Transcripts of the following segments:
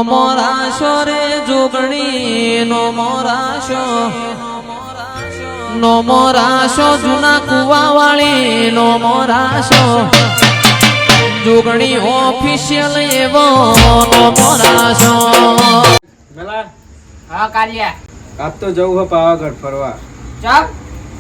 મોરાશો રે જોગણી નો મોરાશો, નો મોરાશો જૂના કુવા વાળી નો મોરાશો, જોગણી ઓફિશિયલ એવો નો મોરાશો. હા કાલિયા, આજ તો જવું હે પાવાગઢ ફરવા. ચાલ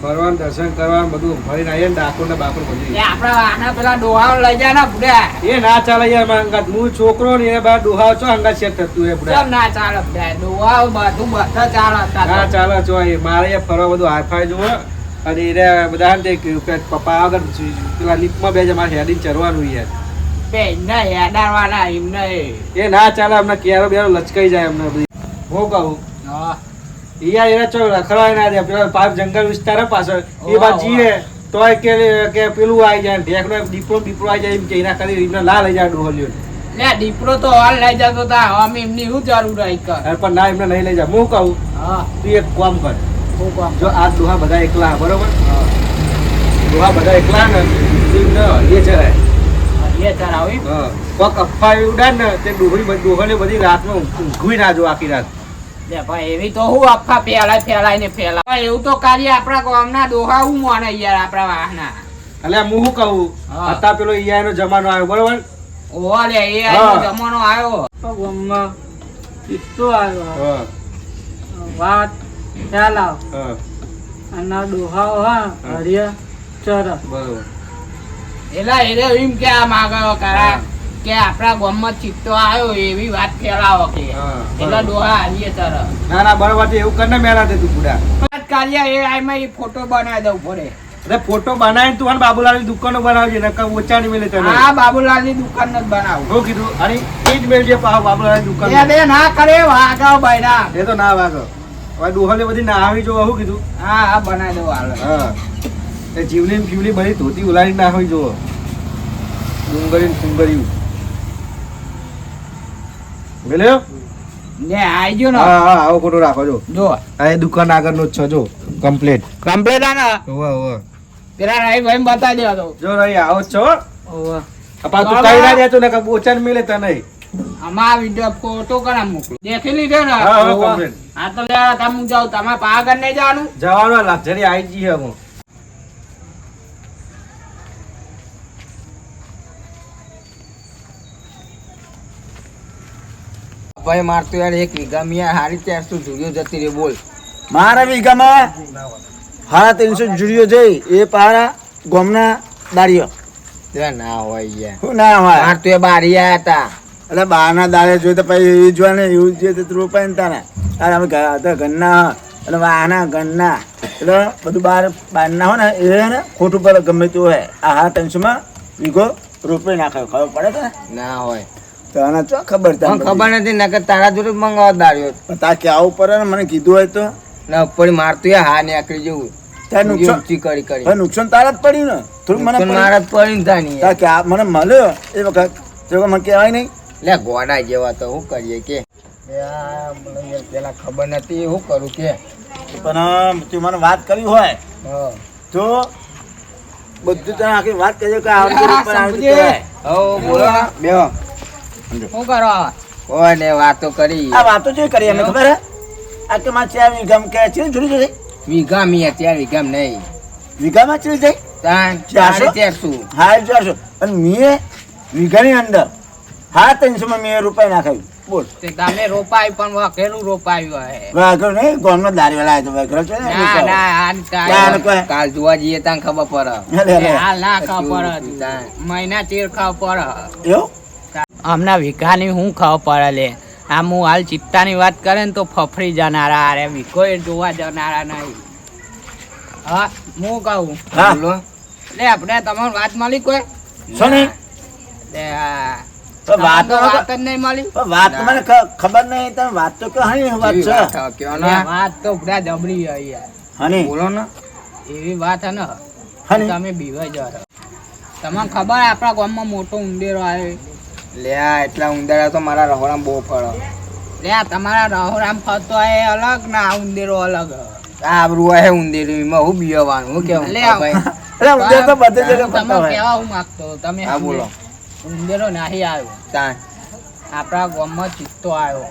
ફરવાનું દર્શન કરવાનું બધું ફરીને આવીએ ને ડાકોર ને બાકોર બધી. એ આપડા આના પેલા ડોહાઓ લઈ જા ને બુડા. એ ના ચાલે યાર મારા અંગાત. હું છોકરો ને એને બાર ડોહાવ છો અંગાત સેટ થતું એ બુડા. કેમ ના ચાલે બુડા? ડોહાઓ બધું બધા ચાલે ના ચાલે છો એ મારે એ ફરવા બધું હાઈફાઈ જોવે અને એને બધા ને કહ્યું કે પાવાગઢ પેલા લીપમાં બે મારે હેડીને ચરવાનું યાર. બે ના યાદાવાના એમને એ ના ચાલે અમને કેરો બેરો લચકાઈ જાય અમને બધી. હું કહું હા યાર એને ચો રખડવાય ના દે. પેલા પાપ જંગલ વિસ્તાર પાછળ એ બાદ જઈએ તોય કે પેલું આવી જાય ઢેકનો દીપડો આવી જાય એમ કે એના કરી એમને ના લઈ જાય ડોહલ્યો. લે દીપડો તો હાલ લઈ જતો તા અમે એમની શું જરૂર રહી કર પણ ના એમને નહીં લઈ જાય. હું કહું હા તું એક કામ કર. હું કામ જો આ ડોહા બધા એકલા બરોબર, ડોહા બધા એકલા ને એ ચરાય એ ચરાવી પગ અફાઈ ઉડાડ ને તે ડોહલી બધી રાતમાં ઊંઘવી ના જો આખી રાત. લે ભાઈ એવી તો હું આખા ફેલાય ને ફેલાય એવું તો કાર્ય આપણા ગામના ડોહા હું માને યાર આપણા વાહના. એટલે હું શું કહું અત્યારે પેલો ઈઆઈ નો જમાનો આવ્યો બરોબર. ઓહો લે એ જમાનો આવ્યો ગામમાં કિસ્સો આવ્યો વાત ખ્યાલ આવ અને ડોહાઓ હા હરિયા ચરસ બરોબર. એલા એને એમ કે આ માગો કરા કે આપણા ગામમાં ચિત્તો આવ્યો એવી વાત ફેલાવો કે એલા ડોહા આવીએ તરફ. ના ના બરોબર એવું કરીને મેળા દે તું બુડા. કાર્ય એ આમાં એ ફોટો બનાવી દઉં પડે. અરે ફોટો બનાવીને તું અને બાબુલાલ ની દુકાનો બનાવજે નકર ઓછા ની મેલે તને. હા બાબુલાલ ની દુકાન જ બનાવું. શું કીધું? અને એ જ મેળજે પાછો બાબુલાલ ની દુકાન. એ બે ના કરે વાગાવ બૈરા. એ તો ના વાગો. હવે ડોહલે બધી ના આવી જો શું કીધું? હા હા બનાવી દઉં હાલ. હા એ જીવલી ફીવલી બધી ધોતી ઉલાડી ના હોય જો ડુંગળી ફુંગળી બોલ્યો ને આઈ ગયો ને. હા હા આવો ફોટો રાખો જો. જો આ એ દુકાન આગળનો જ છે જો કમ્પ્લીટ. કમ્પ્લીટ આ ને ઓવા ઓવા પેલા રાઈ ભાઈ બતાવી દેવા દો. જો રહી આવો જ છો. ઓવા અપા તું કઈ ના દેતો ને કે બોચા ને મિલે તને. આમાં વિડિયો ફોટો કરા મોકલો. દેખી લીધો ને? હા હા કમ્પ્લીટ. આ તો લે તમે જાવ તમે પાગર નહીં જવાનું. જવાનો લક્ઝરી આવી જી હે હું. ભાઈ માર તો યાર એક વીઘા મિયા હારી 400 જુડીઓ જતી રે બોલ. મારા વીઘામાં 350 જુડીઓ જઈ એ પારા ગોમના દાડીઓ. તે ના હોય યાર. શું ના હોય? માર તો એ બારી આયા હતા. એટલે બહારના દાડે જોઈ તો પછી એ જોવા ને એવું જે રૂપાય ને તારા અરે અમે ઘરના એટલે વાહના ઘરના એટલે બધું બહારના હોય ને એ ને ખોટું પડે ગમે તે હોય. આ 300માં વીઘો રોપાઈ નાખાય ખબર પડે કે ના હોય તો આના ચો ખબર મને ખબર નથી નકર તારા જોડે મંગાવા દાડ્યો તા કે આવું પડે ને મને કીધું હોય તો ના ઉપર માર તો યાર હા નીકળી જવું. ત્યાં નુકસાન કરી કરી હવે નુકસાન તારા જ પડ્યું ને થોડું મને મારા જ પડી ને તાની તા કે આ મને મળ્યો એ વખત જો મને કહેવાય નહીં. લે ગોડા જેવા તો શું કરીએ કે પેલા ખબર નથી શું કરું કે પણ તું મને વાત કરી હોય તો બધું તને આખી વાત કરી કે બોલો બેહો શું કરો? કોઈ ને વાતો કરી આ વાતો જે કરી અમે ખબર હે આ કે માં 4 વીઘામાં કે છે જોડી જઈ વીઘા મી 4 વીઘા નહીં વીઘામાં ચડી જઈ તાન 400 હા 400 અને મેં વીઘાની અંદર 350 મેં રૂપિયા નાખાયું બોલ. તે તમે રોપાય પણ વખેલું રોપાયું હે. વાઘો નહીં ગોમનો દારી વાળા તો વાઘરો છે ને ના ના ત્યાં કોઈ કાલ જોવા જઈએ તાન ખબર પડે. હાલ ના ખબર હતી. મહિના ચીર ખબર પડે. એવું હમણાં વીઘાની હું ખબર પડે લે. આમ હું હાલ ચિત્તાની વાત કરે ને તો ફફરી જનારા અરે વીઘો એ જોવા જનારા નહીં. હા હું કહું હા બોલો લે આપણે તમારી વાત મળી કોઈ સોની લે આ તો વાત વાત જ નહીં મળી. વાત તો મને ખબર નહીં તમે વાત તો કે હણી વાત છે કયો લે, ના વાત તો બધા જબરી હોય યાર. હણી બોલો ને એવી વાત હે ને હની? તમે બીવાઈ જાવ. તમને ખબર આપણા ગામમાં મોટો ઉંદેરો આવ્યો. લે આ એટલા ઉંદરા તો મારા રહોડામાં બહુ ફળો. લે આ તમારા રહોરામ ફરતો એ અલગ ને આ ઉંદેરો અલગ. આ આબરૂ હે ઉંદેરી માં હું બીવાનું હું કેવું લે ભાઈ અરે ઉદય તો બધે જગ્યાએ તમે ફરતા હોય. કેવા હું માંગતો તમે હા બોલો ઉંદેરો નહીં આવ્યો. તાન આપણા ગામમાં ચિત્તો આવ્યો.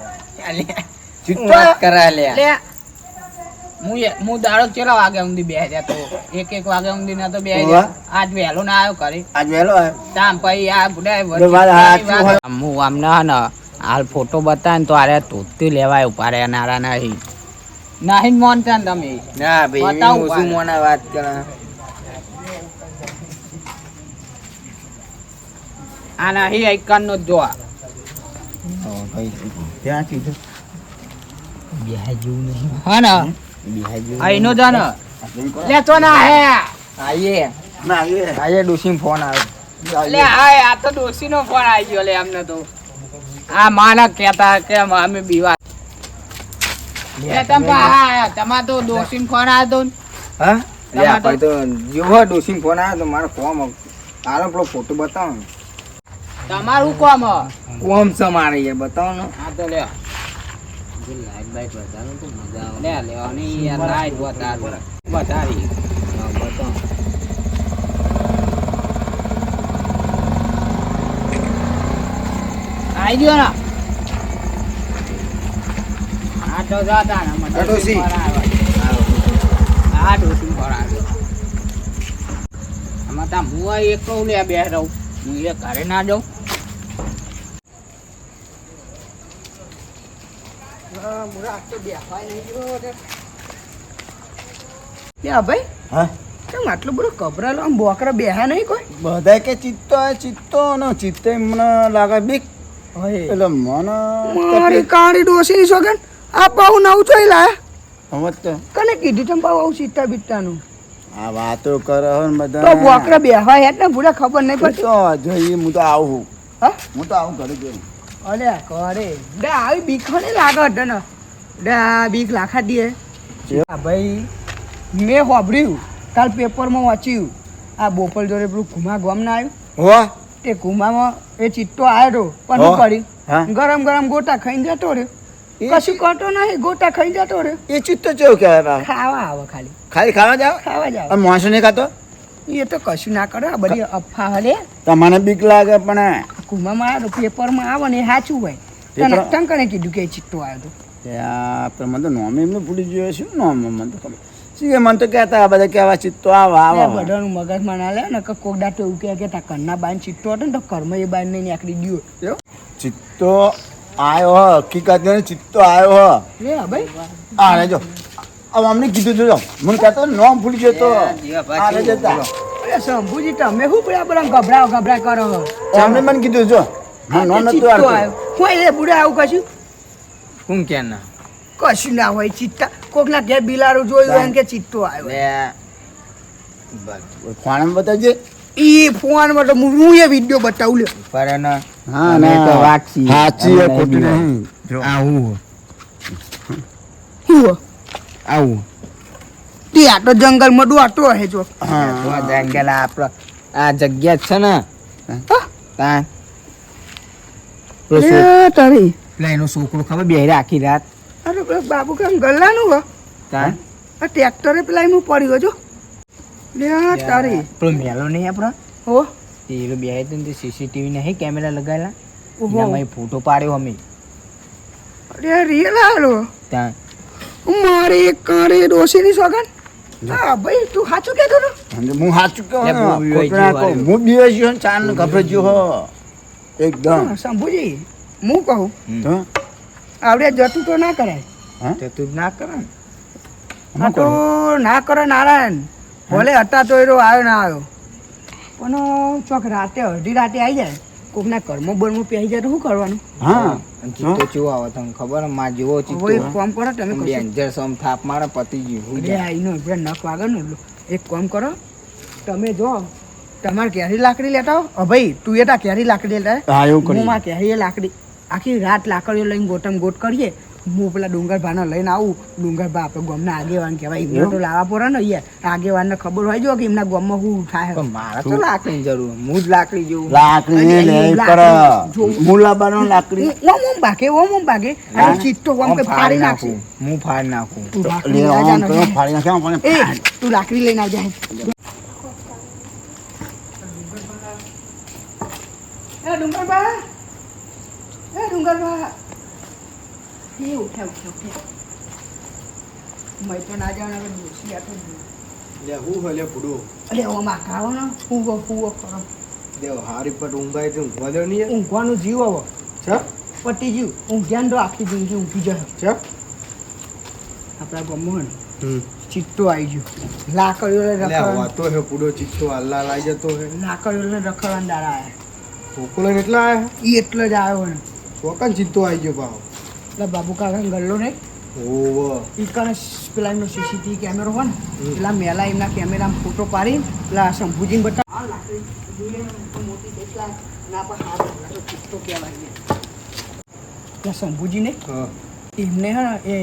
ચિત્તો વાત કરા લે લે હું દાડો ચેલા વાગે ઊંધી બેહ્યા તો એક વાગે ઊંધી ના તો બેહ્યા વાહ. આજ વહેલો ના આવ્યો કરી આજ વહેલો આવ્યો. તામ પછી આ બુડાએ જો વાત સાચી હોય. હું આમને હે ને હાલ ફોટો બતાવે ને તો આરે તોતી લેવાય ઉભા રહ્યા નારા નહીં નહીં મોનતા ને તમે ના ભાઈ બતાવું હું શું પાડે. મોના વાત કરા આ નહીં એકન નો જોવા ભાઈ ત્યાં કીધું બિહાર જેવું નહીં હા ને બિહાર જેવું આ એનો જ ને લે તો ના હે આઈએ ના એ આઈએ ડોશી ફોન આવ્યો લે હાય આ તો ડોશી નો ફોન આવી ગયો લે અમને તો આ માના કહેતા કે અમે બીવા લે તમાર તો ડોશી ફોન આવ્યો તો હા લે તમારે આપણે તો જેવો ડોશી ફોન આવ્યો તો મારો કોમ આરો પેલો ફોટો બતાવો ને તમારું કોમ હ? કોમ છે મારે યાર બતાવો ને હા તો લે લાઈટ બાઈટ વધારો તો મજા આવે લે લેવાની યાર લાઈટ વધારી બતાવો આઈ ગયો ને આ તો જાતા ને મને ડોશી. આ ડોશી પર આવ્યો આમાં તા હું એકલો લે બે રહું હું એ ઘરે ના જાઉં ભાઈ હા કેમ આટલું બધું કબરાલો આમ બોકરા બેહા નહીં કોઈ બધા કે ચિત્તો ને ચિત્તે મને લાગે બીક એટલે મને મારી કાળી ડોસી સોગન આ પાઉ નવું જોઈ લાયા સમજ તો કને કીધું તમે પાઉ આવું સીતા બીતાનું આ વાતો કરે હો ને તો બધા બોકરા બેહવા હેત ને પૂરા ખબર નહીં પડતી તો જોઈએ હું તો આવું હા હું તો આવું ઘરે જોઉં અરે કરે ડે આવી બીક નહીં લાગે હટે ને ડે આ બીક લાખા દે હા ભાઈ મેં હોભર્યું કાલ પેપરમાં વાંચ્યું આ બોપલ જોડે પેલું ઘુમા ગોમ ના આવ્યું હો તે ઘુમામાં એ ચિત્તો આવ્યો પણ શું હા. કર્યું ગરમ ગરમ ગોટા ખાઈને જતો રહ્યો એ કશું કરતો નહીં ગોટા ખાઈને જતો રહ્યો એ ચિત્તો કેવું કહેવાય બા? ખાવા આવે ખાલી ખાલી ખાવા જાવ ખાવા જ આવે અને માણસો નહીં ખાતો એ તો કશું ના કરે આ બધી અફવા હલે તમને બીક લાગે પણ કુમામાં આવ્યો પેપરમાં આવે ને એ સાચું હોય તને પેપર- તને કને કીધું કે એ ચિત્તો આવ્યો ત્યાં મને તો નોમ એમને ભૂલી ગયો શું નોમ મને તો ખબર શું કે મને તો કહેતા આ બધા કેવા ચિત્તો આવા તો આવા બધાનું મગજમાં ના લે ને કે કોક દાટો એવું કે તા ઘરના બાન ચિત્તો હતો ને તો ઘરમાં એ બાન નહીં નીકળી ગયો ચિત્તો આવ્યો હ હકીકત ને ચિત્તો આવ્યો હ લે ભાઈ આ રે જો હવે અમને કીધું જો મને કહેતો નોમ ભૂલી ગયો તો આ રે જતા અરે શંભુજી તમે શું બધા ગભરા કરો છો? અમને મને કીધું જો હા નોમ નતું ચિત્તો આવતું આવ્યો કોઈ એ બુડા આવું કશું હું કે ના કશું ના હોય ચિત્તા કોક ના ઘેર બિલાડું જોયું હોય ને કે ચિત્તો આવ્યો લે ખાણામાં બતાવજે ઈ ફોનમાં તો હું એ વિડીયો બતાવું લ્યો પર ને હા અમે તો વાત છીએ. સાચી અમે ખોટી નહીં નહીં જો આવું શું હો? આવું તે આ તો જંગલમાં દોડતો હે જો હા તો જંગલ આપણો આ જગ્યા જ છે ને તા લે તારી પેલા એનો છોકરો ખબર બેહરે આખી રાત અરે પેલો બાબુ કેમ ગલ્લાનું હો તા આ ટ્રેક્ટરે પેલા એમાં પડ્યો જો લે તારી પેલો મેલો નહીં આપણો હો એ બેહે તો સીસીટીવી નહીં કેમેરા લગાવેલા ઓહો. એમાં એ ફોટો પાડ્યો અમે અરે રિયલ આલો ત્યાં મારી એક કારે ડોસીની સોગન હા ભાઈ તું સાચું કહેતો હતો અને હું સાચું કહું લે, ને, બહુ બીવાઈ ખોટું ના ગયું કહું. હું બીવાઈ ગયો ને ચાંદનો ગભરાઈ ગયો હો એકદમ હા, શંભુજી હું કહું તો આવડે જતું તો ના કરાય તો તું જ ના કરે ને. આ તો ના કરે નારાયણ ભલે હતા તો એનો આવ્યો ના આવ્યો પણ ચોક રાતે અડધી રાતે આવી જાય કોકના કર્મો બર્મો પહેરી જાય તો શું કરવાનું હા અને ચિત્તો ચેવો આવે તમને ખબર હે? માં જેવો ચિત્તો હવે એક કામ કરો તમે કશું ડેન્જર સમ થાપ મારે પતી ગયું હું અરે આ એનો આપણે નખ વાગે ને એટલું. એક કામ કરો તમે જો તમારે કેરી લાકડી લેતા હો ભાઈ તું એ તા કેરી લાકડી લેતા હા એવું હું કરી માં કેરી એ લાકડી આખી રાત લાકડીઓ લઈને ગોટમ ગોટ કરીએ હું પેલા ડુંગર ભાને લઈને આવું ડુંગર ભા આપણે ગામના આગેવાન કહેવાય એમને તો લાવવા પડે ને યાર આગેવાનને ખબર હોય જો કે એમના ગામમાં શું થાય પણ મારે તો લાકડીની જરૂર હું જ લાકડી જેવું લાકડી અરે, લે પર લાકડી જો. મુલાબાનો લાકડી ઓમ ભાગે અને ચીટો ઓમ કે ફાડી નાખશે હું ફાડી નાખું તું લે લાકડી લઈ આમ આવજા કરો, ને. ફાડી નાખ્યા કોને એ તું લાકડી લઈને આવજા એ ડુંગર બા એ ડુંગરવા એ ઉઠ્યા મેં તો ના જાણે હવે દોષી આટો લે હું હલે ફૂડો અરે ઓમાં ખાવો ને ફૂવો કરો દેવ હારી પર ઊંઘાય તો ઊંઘવા દો નહીં ઊંઘવાનું જીવ હવે છે પટી જીવ ઊંઘ્યાને તો આખી જિંદગી ઊંઘી જાય છે આપણા ગામમાં ને ચિત્તો આવી ગયો લાકડીઓ લે રખડવા વાતો હે ફૂડો ચિત્તો હલ્લા લાઈ જતો હે લાકડીઓને રખડવાના દાડા આવ્યા છોકરો એટલા આયા એ એટલો જ આવ્યો ને ચોકન ચિત્તો આવી ગયો ભાવ એટલે બાબુ કાકા ગલ્લો ને ઓવ ઈ કણે પેલા એમનો સીસીટીવી કેમેરો હોય ને પેલા મેલા એમના કેમેરામાં ફોટો પાડી પેલા શંભુજીને બતાવ મોટી દેખલા ના પર હાથ ચિત્તો કહેવાય પેલા શંભુજીને હા એમને હે એ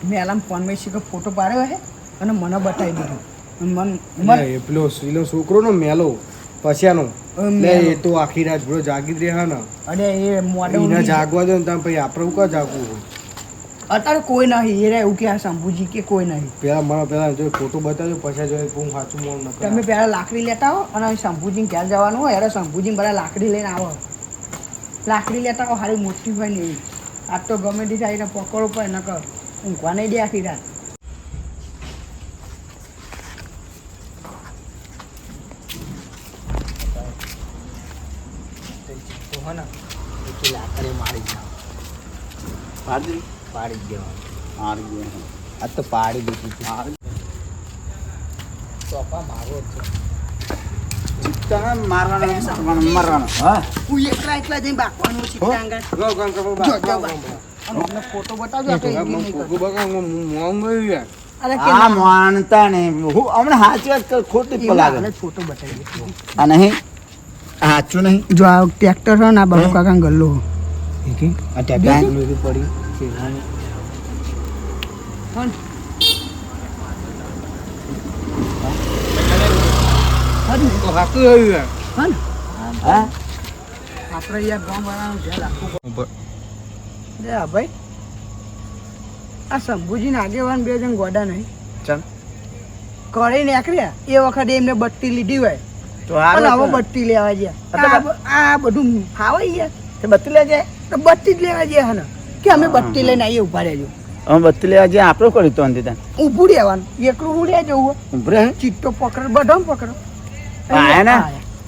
મેલામાં ફોનમાં શીખો ફોટો પાડ્યો હે અને મને બતાવી દીધો મન લે, એ પેલો સીલો છોકરો નો મેલો પછ્યાનો લે મેલો. એ તો આખી રાત બરો જાગી જ રહ્યા ને અરે એ મોડે એને જાગવા દો ને તમે પછી આપણે હું કા જાગવું હોય? અત્યારે કોઈ નહીં એ એવું કે આ શંભુજી કે કોઈ નહીં પેલા જો ફોટો બતાવજો પછી જો હું સાચું મોન ન તમે પહેલા લાકડી લેતા હો અને શંભુજીને ઘેર જવાનું હોય અરે શંભુજીને બધા લાકડી લઈને આવો લાકડી લેતા હો સારી મોટી હોય ને એવી આજ તો ગમે તે થાય એને પકડો પડે ન કર ઊંઘવા નહીં દે આખી રાત લાકડી મારી જ પાડી પાડી જ દેવાનું હારી ગયો આ તો પાડી દીધી ચોપા મારો જ છે ચિત્તા મારવાનો હા હું એકલા જઈને બાકવાનું છે ત્યાં આગળ અને અમને ફોટો બતાવજો આ તો એવી નહીં કરતો. અરે કે આ માનતા નહીં હું હમણાં સાચી વાત કર ખોટી એમને પલાગે હાલે જ ફોટો બતાવી આ નહીં સાચું નહીં જો આ ટ્રેક્ટર છે ને આ બાબુ કાકા ગલ્લો આ ટેબલ પડી હા આપણે યાર ગામ વાળાનું ધ્યાન રાખવું પડે હા ભાઈ આ શંભુજીના આગેવાન બે જણ ગોડા નહીં ચાલ કરી નીકળ્યા એ વખતે એમને બત્તી લીધી હોય તો અને હવે હાલ બત્તી લેવા ગયા આ બધું ફાવે યાર તે બત્તી લેવા જાય તો બત્તી જ લેવા ગયા ને કે અમે બત્તી લઈને આવીએ ઉભા રહેજો અમે બત્તી લેવા જાય આપણે કરી તો અંતે ઊભું રહેવાનું એકલું ઉડ્યા જવું ઉભરે ચિત્તો પકડ બધો પકડો હા ને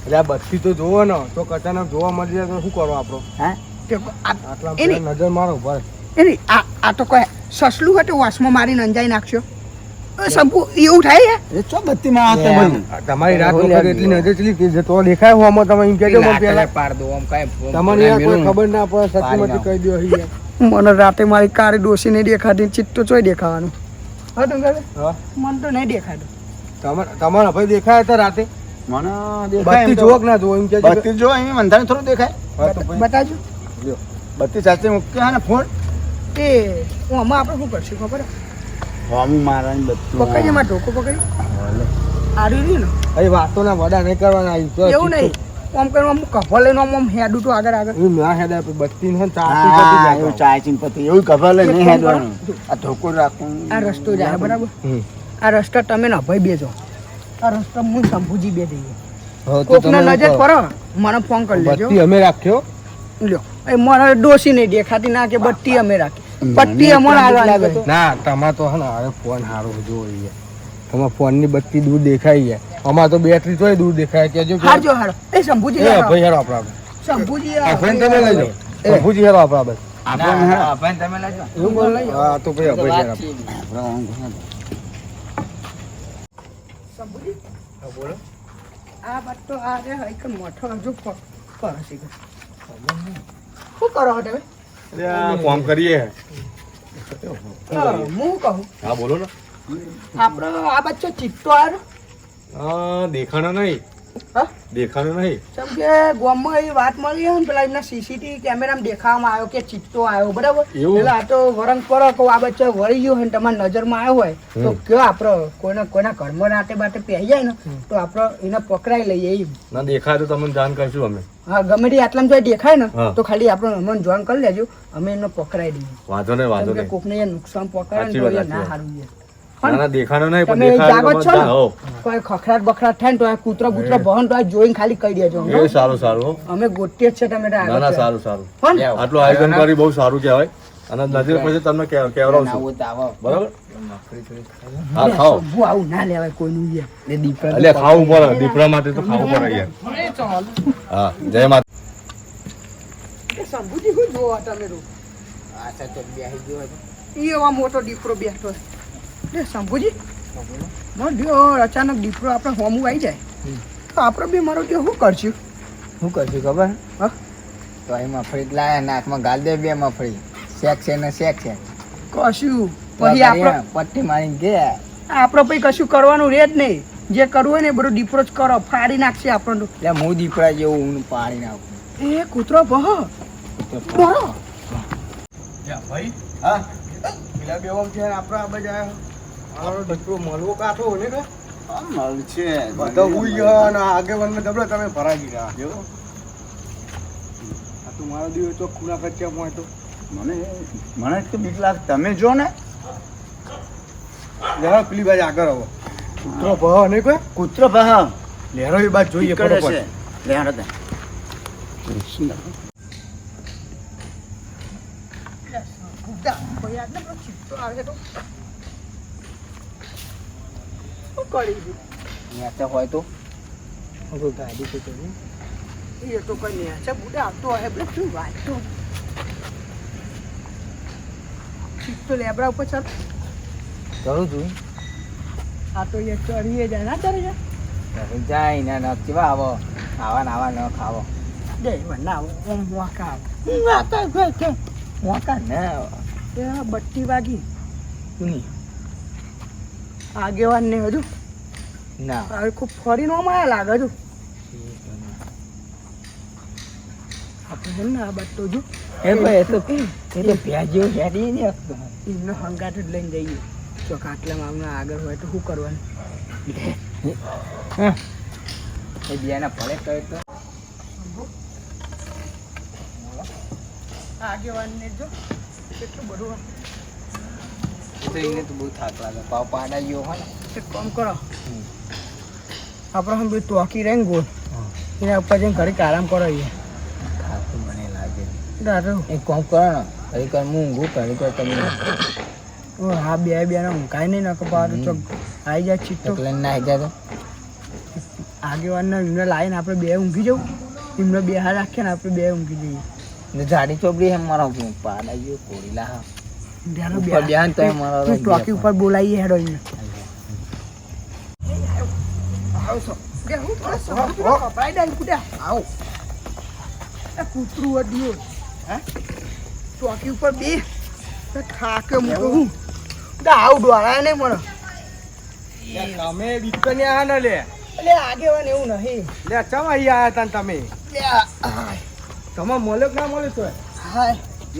એટલે બત્તી તો જોવો ને તો કચાનક જોવા મળી જાય તો શું કરો આપણો હા આટલા એની- પેલા નજર મારો ભાઈ એની આ તો કોઈ સસલું હતું વાસમાં મારીને અંજાઈ નાખશો શંભુ એવું થાય યાર એ ચો બત્તી માં આવતા ભાઈ તમારી રાત વખત એટલી નજર ચલી કે જે તો દેખાય હું આમાં તમે એમ કહેજો મને પેલા પાડ દો આમ કઈ તમને યાર કોઈ ખબર ના પડે સચી મચી કહી દો અહીં યાર. મને રાતે મારી કાળી ડોસી નહીં દેખાતી ચિત્તો ચોય દેખાવાનું હા ડુંગર હા મને તો નહીં દેખાતું તમારા ભાઈ દેખાય હતા રાતે મને દેખાય બત્તી એમ તો. જોવો કે ના જોવો એમ કહેજો બત્તી જો અહીં મંધાને થોડું દેખાય હા તો ભાઈ બતાજો લ્યો. બત્તી સાચી મૂકી હા ને ફોન એ હું આમાં આપણે શું કરશું ખબર હોમી મારવાની બત્તી પકડીએ માં ઢોકો પકડી આડ્યું રહ્યું ને અહીં વાતોના વડા નહીં કરવાના અહીં તો એવું નહીં આમ કરીને આમ કભો લઈને આમ હેડું તો આગળ આગળ એવું ના હેડા બત્તી ને ચાટી હા પતી એવું જાય ચાય ચીંપતી એવું ખબર લઈ નહીં હેડવાનું આ ધોકો રાખવું આ રસ્તો જાય બરાબર હમ. આ રસ્તા તમે ને ભાઈ બેજો આ રસ્તા હું શંભુજી બે જઈએ હવે તો કોકને તમે નજર કરો. પડો મને ફોન કરી લેજો બત્તી અમે રાખ્યો લ્યો એ મને ડોસી નહીં દેખાતી ના કે બત્તી અમે રાખી પટ્ટી અમારે હાલવાની તો ના તમાર તો હે ને હવે ફોન સારો જો યાર તમારા ફોન ની બત્તી દૂર દેખાય યાર અમાર તો બેટરી તોય દૂર દેખાય કેજો કે હારજો હારો એ શંભુજી એ હારો. ભાઈ હેરો આપણા શંભુજી આ હારો. ફોન તમે લઈ જાઓ શંભુજી હેરો આપણા બસ આપણે તમે લેજો એવું બોલ હા તો ભાઈ ભાઈ હેરો શંભુજી હા બોલો આ વાત તો આ રે એક મોટો હજુ કરો છે શું કરો છો તમે ફોન કરીએ હું કહું હા બોલો ને આપણો આ બચ્ચો ચિત્તો આવ્યો દેખાણો નહીં હા દેખાણો નહીં કેમ કે ગામમાં એવી વાત મળી હોય ને પેલા એમના સીસીટીવી કેમેરામાં દેખાવામાં આવ્યો કે ચિત્તો આવ્યો બરાબર એવું? એટલે આ તો વરંગ પર કહું આ બચ્ચો વળી ગયો હોય ને તમારી નજરમાં આવ્યો હોય તો કયો આપણો કોઈના ઘરમાં રાતે બાતે પહેરી જાય ને તો આપણે એને પકડાઈ લઈએ એમ ના દેખાય તો તમને જાણ કરશું અમે હા ગમે તે આટલામાં જો દેખાય ને હા. તો ખાલી આપણે અમને જોઈન કરી લેજો અમે એનો પકડાઈ દઈએ વાંધો નહીં કેમ કે કોકને યાર નુકસાન સાચી પકડાય વાત, ને તો એ ના સાચી વાત. સારું છે પણ ના દેખાનો નહીં પણ તમે દેખાય જાગો જ છો ને? હો કોઈ ખખડાટ બખડાટ થાય ને તો આ કૂતરો બૂતરો ભવન તો આ જોઈને ખાલી કહી દેજો એ સારું સારું હો. અમે ગોતીએ જ છે તમે ના ના આગળ સારું સારું પણ આટલું આયોજન કરી બહુ સારું કહેવાય અને નજીક પછી તમને કહેવડાવું છું આવું તો આવો બરાબર મફરી થોડી હા ખાઓ શંભુ આવું ના લેવાય કોઈનું યાર. એ દીપડા એટલે ખાવું પડે દીપડા માટે તો ખાવું પડે યાર હા જય માતા એ શંભુજી શું જોવા તમે તો? આ તો બેસી ગયો હતો. ઈ એવા મોટો દીપડો બેઠો છે. લે શંભુજી મારો જો અચાનક દીપડો આપણે હોમું આવી જાય તો આપણે બી મારો જો શું કરશું? શું કરશું ખબર હા? તો અહીં મફળી જ લાયા નાકમાં ગાલ દે બે મફળી શેક છે ને શેક છે કશું તો પછી આપણે પટ્ટી મારીને ગયા આપણે પછી કશું કરવાનું રહે જ નહીં. જે કરવું હોય ને એ બધું દીપડો જ કરો, ફાડી નાખશે આપણને. એટલે હું દીપડા જેવું ઊન પાડી નાખું એ કૂતરો બહો બહો ભાઈ હા પેલા બે ઓમ છે આપણે આ બાજુ આવ્યો મારો દીકરો મળવો કાઠો ને કે મળશે બધા ઉઈ ગયા અને આગેવાનને દબડે તમે ભરાઈ ગયા જો આ તું મારો દીવો તો ખૂણા કચ્યા હોય તો મને તો બીક લાગે. તમે જો ને લેવા પેલી બાજુ આગળ આવો કૂતરો ભહ નહીં કોઈ કૂતરો ભાવ લેરો એ બાજુ જોઈએ કરે બરોબર છે. લે હાડો તે. ત્યાં તો હોય તો ગાડી તો કરી એ તો કઈ નહીં છે બુડા આવતો હે બે શું વાત તો તો લેબરા ઉપર ચાલ કરું છું આ તો એ ચડીએ જાય ના ચડી જાય ઘરે જાય ને ન કેવા આવો આવા ને આવા ન ખાવો દે ના ઓમ મોકા મોકા ગઈ કે મોકા ને એ બટ્ટી વાગી સુની આગેવાન ને હજુ ના હવે ખૂબ ફરી નો માયા લાગે હજુ આપણે છે ને આ બટ્ટો જો એ ભાઈ એ તો ભેજ જેવું હેડી ને એમનો હંગાટ જ લઈને જઈએ ચોક આટલામાં આમને આગળ હોય તો શું કરવાનું એ બિયાના ફળે કરે તો આગેવાન ને જો કેટલું બધું તો એને તો બહુ થાક લાગે પાવ પાડા જેવો હોય ને એક કામ કરો આપણે હમ બે ટોકી રહે ને ગોળ એના ઉપર જઈને ઘડીક આરામ કરો થાક તો મને લાગે દાદા એક કામ કરો ને ઘડી કર હું ઊંઘું ઘડી કર તમે ઓ હા બે ને ઊંઘાય નહીં ને કે બહાર ચોક આવી જાય ચીટો લઈને ના જાય તો આગેવાનને એમને લાવીને આપણે બે ઊંઘી જવું એમને બે હાથ રાખીએ ને આપણે બે ઊંઘી જઈએ ને જાડી ચોપડી એમ મારો પાડા જેવો કોરીલા હા ધ્યાનો ઉપર ધ્યાન તો મારો તું ટોકી ઉપર બોલાવીએ હેડો એને કૂતરું અડ્યું ચોકી ઉપર બે થાકે મૂકો હું આવું ડોળાય નહીં મને તમે બીકને આ ન લે એટલે આગેવાન એવું નહીં લે ચમ અહીં આયા તા તમે તમે મળે કે ના મળે તો હાય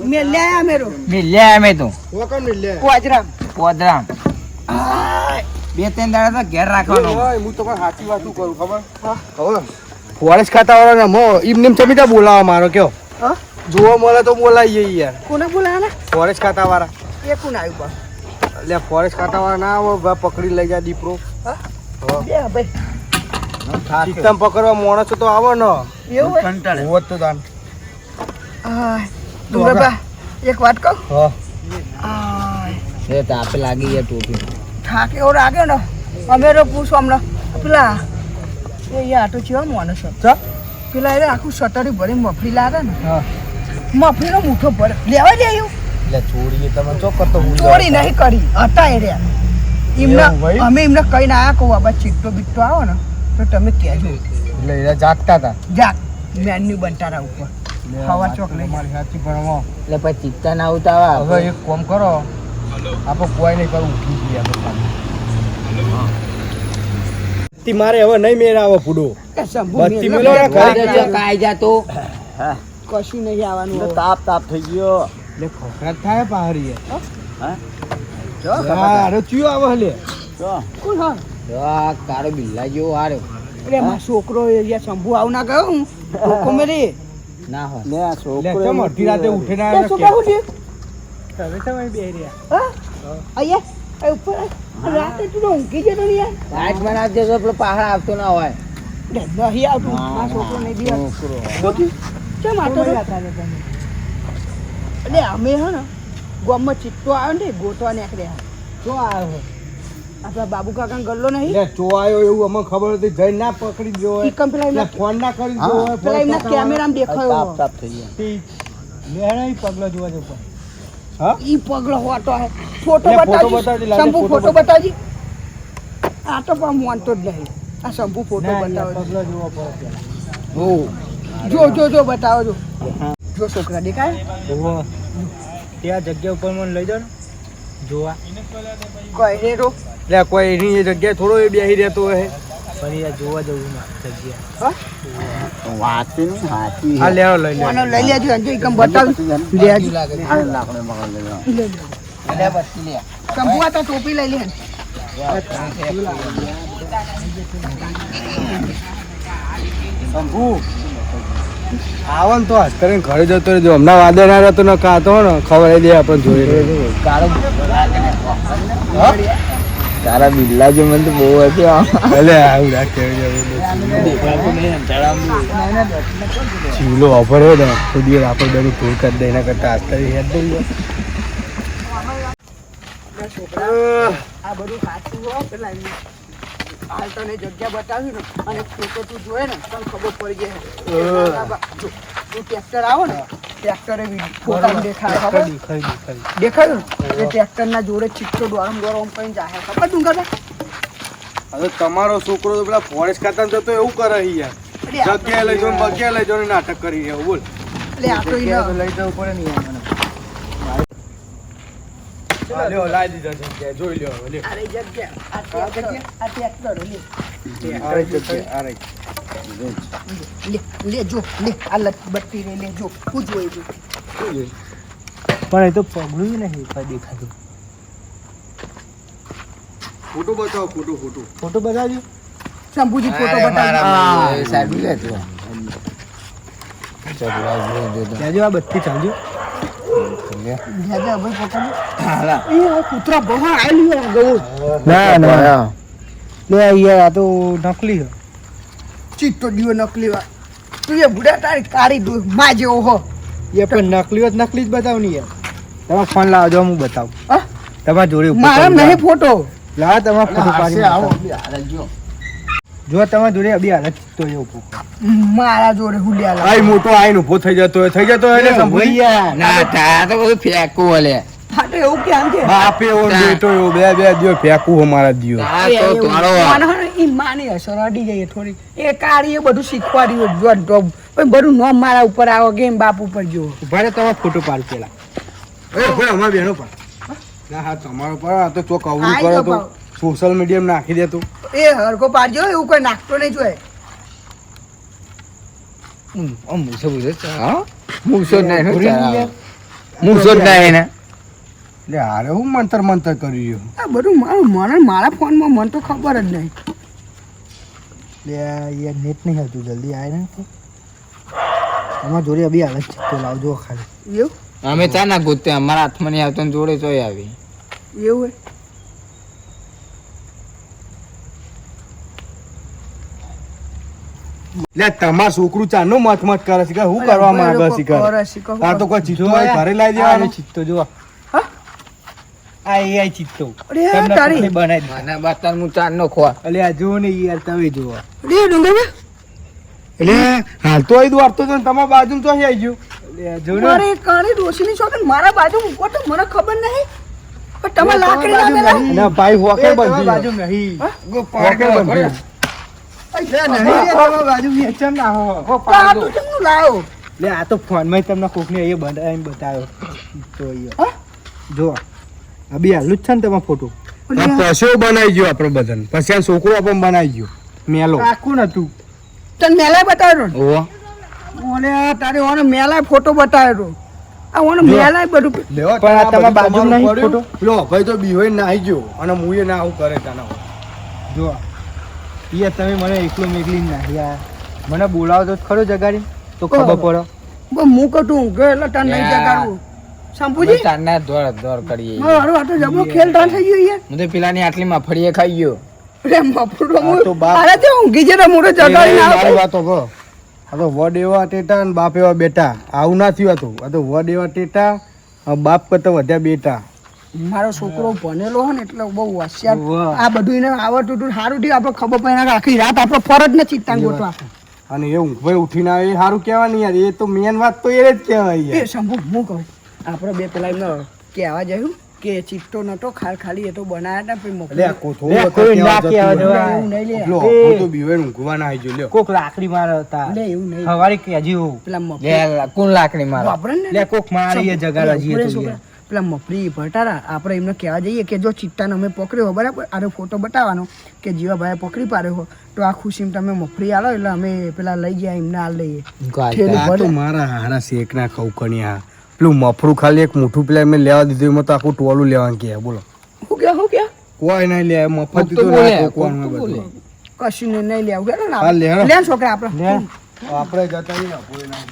મેં લ્યા મેરો મિલ્યા અમે તો કોકમ ને લે કોજરા પોદરામ બે ત્રણ દાડા તો ઘેર રાખવાનો હું તો કોઈ સાચી વાત કરું ખબર ખબર ફોરેસ્ટ ખાતા વાળા મો એમને ચમીતા બોલાવા મારો કયો હા જોવા મળે તો બોલાવીએ યાર કોને બોલાવાના ફોરેસ્ટ ખાતા વાળા એ કોણ આવ્યું પણ એટલે ફોરેસ્ટ ખાતા વાળા ના આવો ભા પકડી લઈ જાય દીપરો હા બે ભાઈ સિસ્ટમ પકડવા માણસો તો આવો ને એવું હોય કંટાળે. હોત તો દાન હા ડુંગરબા એક વાત કહું હા આ એ તાપે લાગી ગયા ટોપી થાક એવો લાગે ને અમે તો પૂછો હમણાં પેલા એ આટો ચેવા માણસ ચા પેલા એ આખું સટરી ભરીને મફળી લાગે ને હા મફળીનો મૂઠો ભરે લેવા દે એવું એટલે છોડીએ તમે ચો કરતો હું ચોરી નહીં કરી હતા એ રહ્યા એવું એમના ભાઈ? અમે એમને કહીને આયા કહું આબા ચીટો બીટો આવો ને તો તમે કહેજો એટલે એ જાગતા હતા જા મેન્યુ બનતારા ઉપર હવા ચોક લઈ મારી સાચી ભણવા એટલે પછી ચિત્તા ના આવતા હવે એક કામ કરો આપણે કોઈ નહીં કરું ઉઠી જઈએ આપણે મારે હવે નહીં મેળ આવે ફૂડો એ શંભુ બત્તી મેં મેલો ને ના ખાઈ ના, જજો. કાઈ જા તો કશું નહીં આવવાનું હવે. તાપ થઈ ગયો. એટલે ખોખરાટ થાય પહાડી હા અરે ચિયો આવે હલે જો કોણ હા આ કારો બિલ્લા જેવો હાર્યો અરે મારો છોકરો એ જ્યાં શંભુ આવું ના ગયો હું ટોકો મેરી ના હોય લે આ એટલે છોકરો કેમ અડધી રાતે ઉઠીને એ આવ્યો શું કે? કહું છું તમે તમે બે રહ્યા હા અહીંયા આ ઉપર આ રાતે તું તો ઊંઘી જતો ને યાર લાઈટ બનાવજો તો પેલો પહાડ આવતો ના હોય. લે, નહીં આવતું આ છોકરો નહીં દિવસ કેમ આતો એટલે અમે હે ને ગામમાં ચિત્તો આવ્યો ને ગોતવા નીકળ્યા શું આવ્યો? આપણા બાબુ કાકા ગલ્લો નહીં લે ચોવાયો એવું અમને ખબર હતી જઈ ના પકડી ગયો હોય ઈ કમ પેલા લે એમના- ફોન ના કરી ગયો હોય પેલા એમના કેમેરામાં દેખાયો સાફ થઈ ગયા. લેણા ઈ પગલો જોવા જતો હા ઈ પગલો હોતો હે ફોટો લે, ફોટો બતાવજી બતાવજી, લાગે શંભુ ફોટો ફોટો બતાવજી આ તો પણ માનતો જ નહીં આ શંભુ ફોટો ના, બતાવો પગલો જોવા પડે પેલા જો બતાવો જો છોકરા દેખાય ઓહો ત્યાં જગ્યા ઉપર મને લઈ જાઓ ને જોવા કોઈ રેરો લે કોઈ એની એ જગ્યાએ થોડો એ બેસી રહેતો હોય ફરી આ જોવા જવું ના જગ્યા વાતી નહીં હાથી આ લેવો લઈ લે આનો લઈ લેજો અંજો ઈકમ બતાવ લેજો લાકડે મગજ લે બત્તી લે. શંભુ આ તો ટોપી લઈ લે શંભુ આવો ને તો હાથ કરીને ઘરે જતો રહેજો હમણાં વાદળ ના રહેતો ને કાતો ને ખબર દે આપણે જોઈ કાળો તારા બિલ્લા જે મને તો બહુ હતું ભલે આવું રાખે ચીલો ઓફર હોય ને તો દિવસ આપણે બધું પૂર કરી દે એના કરતા હાથ કરી હેડ દઈએ આ બધું સાચું હો પેલા હાલ તને જગ્યા બતાવી ને અને ફોટો તું જોયે ને તને ખબર પડી જાય તું ટ્રેક્ટર આવો ને ટ્રેક્ટરે ફોટા દેખાય ખબર દેખાયું ને? એ ટ્રેક્ટર ના જોડે ચિત્તો દોરમ કરીને જાય ખબર ડુંગરભાઈ હવે તમારો છોકરો તો પેલા ફોરેસ્ટ ખાતા જતો એવું કરે યાર જગ્યાએ લઈ જાઓ બગ્યા લઈ જાઓ નાટક કરી રહ્યો બોલ એટલે આ તો લઈ જવું પડે ને યાર લ્યો લાવી દીધા જગ્યાએ જોઈ લ્યો હવે લ્યો અરે જગ્યા આ ટ્રેક્ટર લે જો લે આ બત્તી રે લે જો હું જોઈ જો પણ એ તો પગલું નહીં દેખાતું ફોટો બતાવો ફોટો બતાવજો શંભુજી ફોટો અરે બતાવી મારા એ સાહેબ લે તું. જાજો આ બત્તી ચાલજો જાજા ભાઈ ફોટો એ આ કૂતરા બહુ આયેલું ગયું ના ના લે યાર આ તો નકલી છે ચિત્તો દીવો નકલી વા તું એ બુડા તારી કાળી દો માં જેવો હો એ પણ નકલી હોત નકલી જ બતાવ ને યાર તમે ફોન લાવજો હું બતાવું હા તમારા જોડે મારા નહીં ફોટો લાવ તમારા ફોટો પાડી આવો બતાવો. જો તમારા જોડે અભી હાલત તો એ ઉભો મારા જોડે હુલિયા આઈ મોટો આઈ ઉભો થઈ જતો હોય એટલે સંભળી ના તા તો બધું ફેંકવું હલે. હા તો એવું કેમ કે બાપ એવો ને બેટો એવો બે દિયો ફેંકું અમારા દિયો આ તો તારો ઈ માની અસર અડી ગઈ થોડી એ કાળી એ બધું શીખવાડ્યું જો તો પણ બધું નોમ મારા ઉપર આવો ગેમ બાપ ઉપર જો ભારે તમારો ફોટો પાડ પેલા એ ભાઈ અમાર બેનો પર ના હા તમારો પર આ તો ચોક અવરું આઈ કરે તો તો સોશિયલ મીડિયા માં નાખી દેતો એ હરકો પાડજો એવું કોઈ નાખતો નહીં જોય મૂસો બુધો હા મૂસો જ નહીં હું મૂસો જ નહીં ને એટલે હારે હું મંતર કરી રહ્યો આ બધું મારા ફોનમાં મને તો ખબર જ નહીં લે યાર નેટ નહીં હતું જલ્દી આય ને તો અમાર જોડે અભી હાલત તો લાવજો ખાલી એવું અમે ચા ના ગોતે અમારા હાથમાં નહીં આવતો ને જોડે ચોય આવી એવું લે તમાર છોકરું ચાનો મત કરે છે કે હું કરવા માંગે છે કે આ તો કોઈ ચિત્તો હોય ઘરે લાવી દેવાનો ચિત્તો જો હા? આ એઆઈ ચિત્તો અરે તમને તારી કોકની બનાવી દે. મને બતાર હું ચાર નો ખોવા અલે આ જો ને યાર તમે જો અરે ડુંગરભાઈ એટલે હાલ તો અહીં દોડતો તો ને તમારા બાજુ તો આવી ગયો એટલે આ જો ને મારે કાળી ડોશીની છોકરી મારા બાજુ મૂકો તો મને ખબર નહીં પણ તમે લાકડી લાવેલા ના ભાઈ હોકે એ તમારા બંધી બાજુ નહીં હોકે બંધી આ તો કેમનું લાયો લે આ તો ફોન માં તમને કોક ને એ બનાવીને બતાવ્યો તો હા? જો આ બી હાલું જ છે ને તમારો ફોટો અરે પશુ બનાવી ગયો આપણે બધાને પછી આ છોકરો પણ બનાવી ગયો મેલો આખું નતું તને મેલાય બતાવ્યો ઓહો ઓને તારે ઓને મેલાય ફોટો બતાવ્યો આ ઓને મેલાય બધું પણ આ તમારા બાજુ નહીં ફોટો લો ભાઈ તો બીહોઈ નાહી ગયો અને મુએ ના આવું કરે તને જો યાર તમે મને એકલો મેકલી નાખ્યા મને બોલાવો તો ખરો જગાડી તો ખબર પડે બસ હું કટું ઊંઘ્યો એટલે તને નહીં જગાડવું શંભુજી ચારના દોડ કરીએ મારો આ તો જબરો ખેલ તા થઈ ગયો યાર હું તો પેલાની આટલી મફળીએ ખાઈ ગયો અરે મફરું આ તો બાપ. અરે તે ઊંઘી છે ને મોઢે ચગાડીને મારી આવે વાતો કહો. આ તો વડ એવા ટેટા ને બાપ એવા બેટા આવું ના થયું હતું. આ તો વડ એવા ટેટા અને બાપ કરતા વધ્યા બેટા. મારો છોકરો ભણેલો હોય ને એટલે બહુ હોશિયાર વાહ. આ બધું એને આવડતું હતું સારું થયું આપણે ખબર પડે ને આખી રાત આપણો ફરજ ને ચિત્તા ગોતવા અને એ ઊંઘભાઈ ઉઠીને આવે એ સારું કહેવાની યાર. એ તો મેન વાત તો એ જ કહેવાય એ યાર. શંભુ હું કહું આપણે બે પેલા એમને કહેવા જયું કે ચિત્તો નતો ખાલી એ તો બનાવ્યા હતા પછી લે આ મોકલી. કોથળું વખત કોઈ ના કહેવા જતું કહેવા હોય. એવું નહીં લે લો, હું તો બીવાઈને ઊંઘવાના આવી ગયો. લ્યો. કોક લાકડી મારે હતા લે એવું નહીં હવારે કેજી હું પેલા મફળી લે કોણ લાકડી મારો વાપરે ને લે કોક મારી એ જગાડવા જઈએ ઉભરે તો છોકરા. પેલા મફળી ભટારા આપણે એમને કહેવા જઈએ કે જો ચિત્તાને અમે પકડ્યો હોય બરાબર આનો ફોટો બતાવવાનો કે જીવાભાઈએ પકડી પાડ્યો હોય તો આ ખુશીમાં તમે મફળી આલો એટલે અમે પેલા લઈ ગયા એમને હાલ લઈએ ઠેલી આ તો ભરે. મારા હારા શેકના ખવકણી આ પેલું મફરું ખાલી એક મોટું પેલા મેં લેવા દીધું એમાં તો આખું ટોલું લેવાનું કે બોલો હું ગયા કોઈ નહીં લે મફત તો દીધું બોલે, ના કોકવાનું કોક તો હોય બધું. કશું ને નહીં લેવું હેડો ને હા, લે હેડો. લે છોકરા આપણે આપણે જતા રહીએ, કોઈ ના.